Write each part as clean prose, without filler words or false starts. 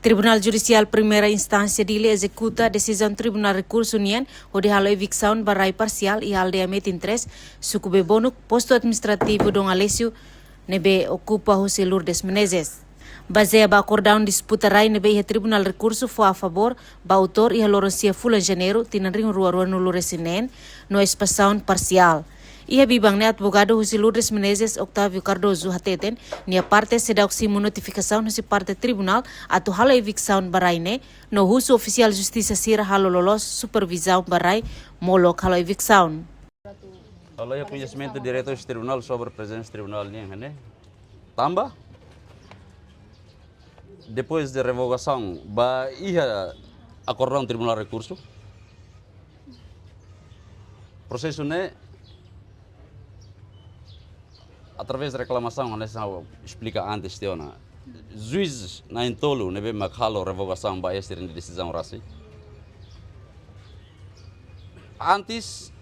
Tribunal Judicial Primeira Instância dele executa decisão Tribunal Recurso União, onde halo evicção barai parcial e aldeia metin 3, sucube bonuk, posto administrativo Dom Alessio, nebe ocupa José Lourdes Menezes. Baseia ba acordão disputa rai nebe e Tribunal Recurso foi a favor, ba autor e halorancia fula janeiro, tinanring rua no Loresinen, no espação parcial. Ia bibang ne advogado José Lourdes Menezes Octavio Cardoso hateten nia parte sedak simu notificação nesse parte tribunal atu hala evicção barai ne no husu oficial justiça sira halo lolos supervisão barai molok hala evicção. Kalau ya conhecimento direto do tribunal sobre a presença do tribunal né? Tamba depois de revogação ba ia acordar tribunal recurso processo né através da reclamação, explica antes, juízes na entolo, nebe makhalo revogação ba esta decisão rasi. Antes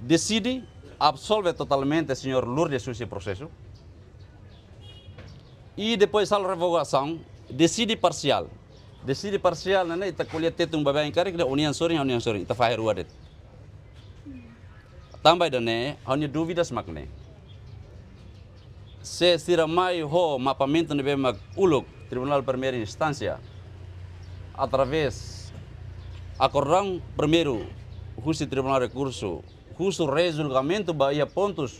decide absolve totalmente o senhor Lourdes esse processo. E depois a revogação decide parcial. Decide parcial, né? Ita colher tetung babai kari que união soring, ita fahir wadet. Tambah dane, hanya dúvidas makne. Se siramai ho mapamento nebe mag ulog Tribunal Primeira Instância através acordão primeiro justiça Tribunal Recurso justo resulgamento bahia pontos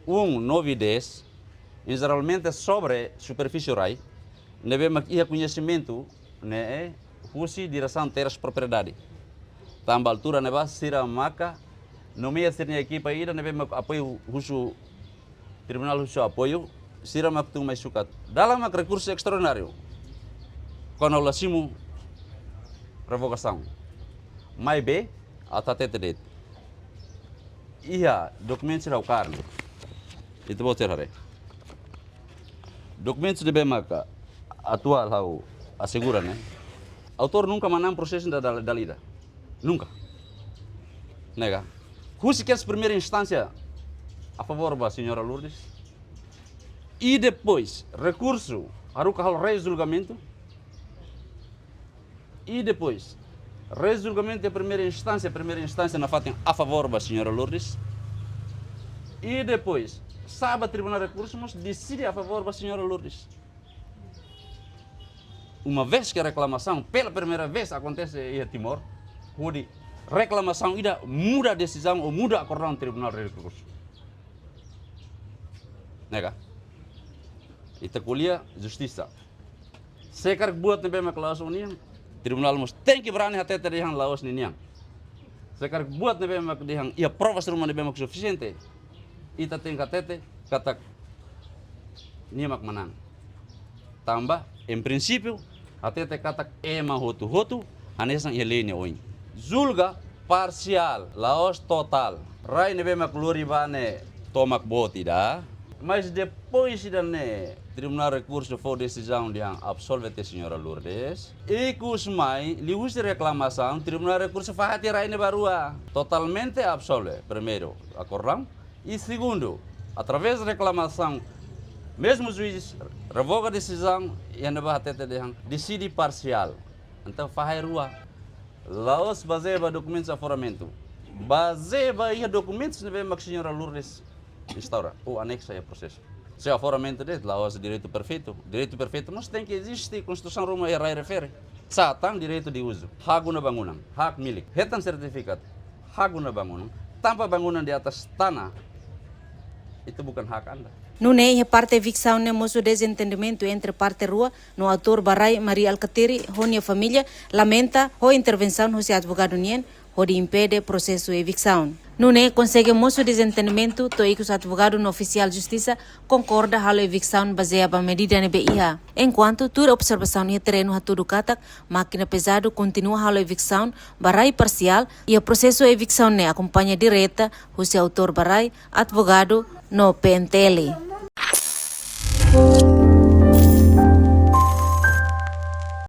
1, 9 e 10 geralmente sobre superfície rai nebe mag ia conhecimento né justiça direção terras propriedade tambah altura neba siramaka nomeia ser equipa ida nebe mag apoio justo Tribunal Khusus apoio, sira maktung mais sukat. Dalam recurso extraordinário, quando lasimo revogação, mai B, até tedet. Ia documentos rau carne. Itu boleh terhare. Documentos de bemaka atual rau assegura, né? Autor nunca manam processo da dalida. Nunca. Nega. Khusus que primeira instância a favor da senhora Lourdes e depois recurso haruka hal resulgamento e depois resulgamento de primeira instância na fatem a favor da senhora Lourdes e depois sabe Tribunal de Recursos decide a favor da senhora Lourdes. Uma vez que a reclamação pela primeira vez acontece em Timor, onde reclamação ida muda a decisão ou muda a acordão do Tribunal de Recursos. Nega, ita kuliah justiça. Sekar buat nebe mak laos uniang, tribunal mus tem que berani hati terihang laos niniang. Sekar buat nebe mak dihang, ia provas rumah nebe mak suficiente. Ita tem katete katak niamak manang. Tambah, em princípio, hati katak ema hotu anesang ia lene oin. Zulga parcial, laos total. Rai nebe mak luribane tomak botida. Mas depois da Tribunal Recurso foi decisão de absolver a senhora Lourdes e cusmai lius de reclamação Tribunal Recurso faz tirar ini barua totalmente absolve primeiro acordão e segundo através da reclamação mesmo juiz revoga a decisão e anda bater decide parcial então faz rua laos baseia documentos de aforamento baseia documentos de a senhora Lourdes instaura o anexo é processo. Se aforamento dele, lá o direito perfeito, mas tem que existir Constituição Roma e Rai refere. Satang direito de uso, hak guna bangunan, hak milik, hetan sertifikat, hak guna bangunan, tanpa bangunan di atas tanah, itu bukan hak Anda. Nune e parte evicção ne moço desentendimento entre parte rua no autor Barai Maria Alcatiri, honia família, lamenta ho intervenção ho se advogado nien, ho de impede processo evicção. Nune consegue moço desentendimento, to que os advogado no oficial justiça concorda halo evicção baseada na medida nebe iha. Enquanto toda observação no terreno hatudo katak, máquina pesado continua halo evicção, barai parcial e o processo evicção ne acompanha direta o seu autor Barai, advogado no PNTL.